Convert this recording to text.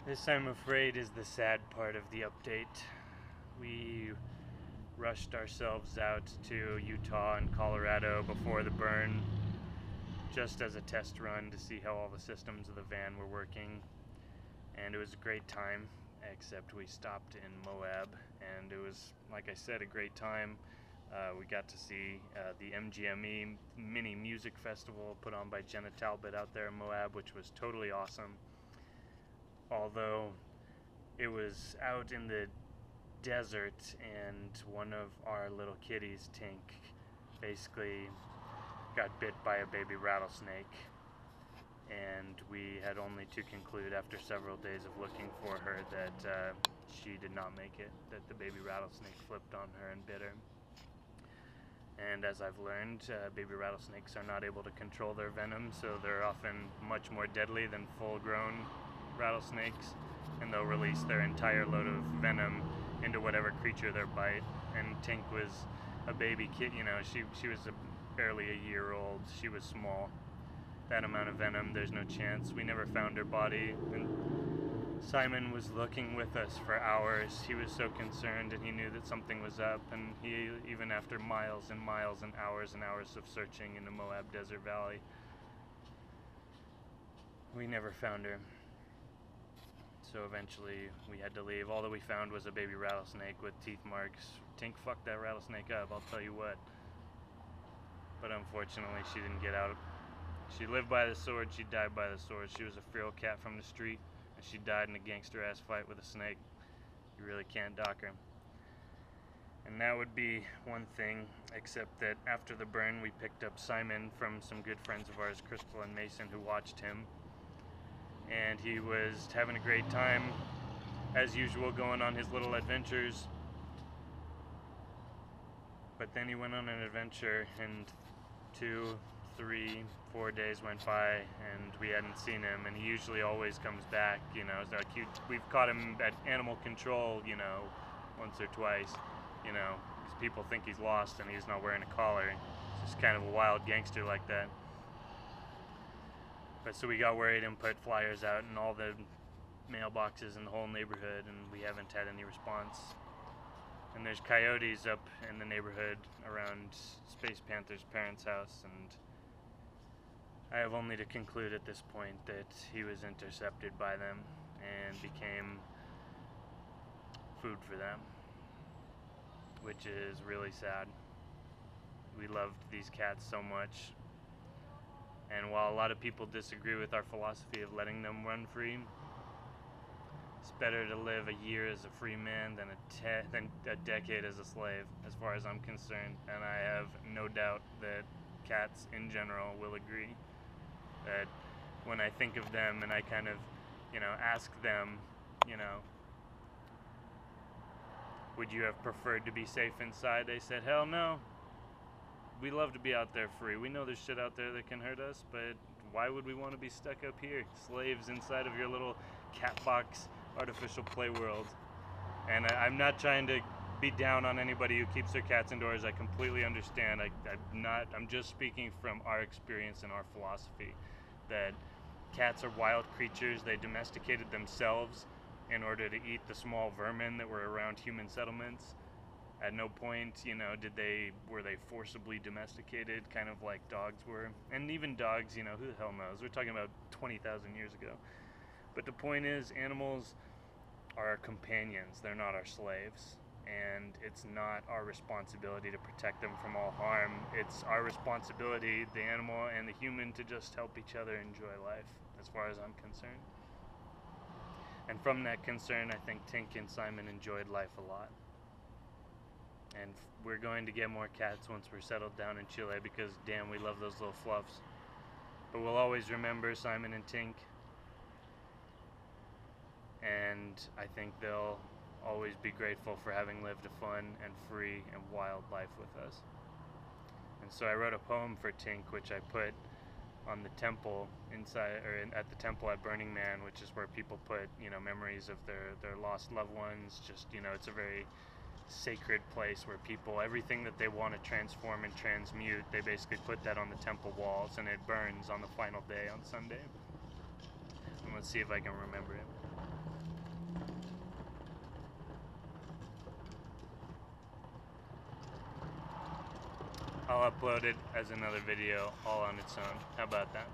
This, I'm afraid, is the sad part of the update. We rushed ourselves out to Utah and Colorado before the burn, just as a test run to see how all the systems of the van were working. And it was a great time, except we stopped in Moab, and it was, like I said, a great time. We got to see the MGME mini music festival put on by Jenna Talbot out there in Moab, which was totally awesome. Although it was out in the desert, and one of our little kitties, Tink, basically got bit by a baby rattlesnake, and we had only to conclude after several days of looking for her that she did not make it, that the baby rattlesnake flipped on her and bit her. And as I've learned, baby rattlesnakes are not able to control their venom, so they're often much more deadly than full-grown rattlesnakes, and they'll release their entire load of venom into whatever creature they bite. And Tink was a baby kid, she was barely a year old. She was small. That amount of venom, there's no chance. We never found her body, and Simon was looking with us for hours. He was so concerned, and he knew that something was up, and he, even after miles and miles and hours of searching in the Moab Desert Valley, we never found her. So eventually we had to leave. All that we found was a baby rattlesnake with teeth marks. Tink fucked that rattlesnake up, I'll tell you what. But unfortunately she didn't get out. She lived by the sword, she died by the sword. She was a feral cat from the street, and she died in a gangster-ass fight with a snake. You really can't dock her. And that would be one thing, except that after the burn we picked up Simon from some good friends of ours, Crystal and Mason, who watched him. And he was having a great time, as usual, going on his little adventures. But then he went on an adventure, and 2, 3, 4 days went by, and we hadn't seen him. And he usually always comes back, It's like we've caught him at animal control, once or twice, because people think he's lost and he's not wearing a collar. He's just kind of a wild gangster like that. But so we got worried and put flyers out in all the mailboxes in the whole neighborhood, and we haven't had any response. And there's coyotes up in the neighborhood around Space Panther's parents' house, and I have only to conclude at this point that he was intercepted by them and became food for them, which is really sad. We loved these cats so much. And while a lot of people disagree with our philosophy of letting them run free, it's better to live a year as a free man than a decade as a slave, as far as I'm concerned. And I have no doubt that cats in general will agree that when I think of them and I kind of, ask them, would you have preferred to be safe inside? They said, hell no. We love to be out there free. We know there's shit out there that can hurt us, but why would we want to be stuck up here, slaves inside of your little cat box artificial play world? And I'm not trying to be down on anybody who keeps their cats indoors. I completely understand. I'm just speaking from our experience and our philosophy that cats are wild creatures. They domesticated themselves in order to eat the small vermin that were around human settlements. At no point, were they forcibly domesticated, kind of like dogs were. And even dogs, who the hell knows? We're talking about 20,000 years ago. But the point is, animals are our companions. They're not our slaves. And it's not our responsibility to protect them from all harm. It's our responsibility, the animal and the human, to just help each other enjoy life, as far as I'm concerned. And from that concern, I think Tink and Simon enjoyed life a lot. And we're going to get more cats once we're settled down in Chile, because damn, we love those little fluffs. But we'll always remember Simon and Tink, and I think they'll always be grateful for having lived a fun and free and wild life with us. And so I wrote a poem for Tink, which I put on the temple at the temple at Burning Man, which is where people put memories of their lost loved ones. Just it's a very sacred place where people, everything that they want to transform and transmute, they basically put that on the temple walls, and it burns on the final day on Sunday. And let's see if I can remember it. I'll upload it as another video all on its own. How about that?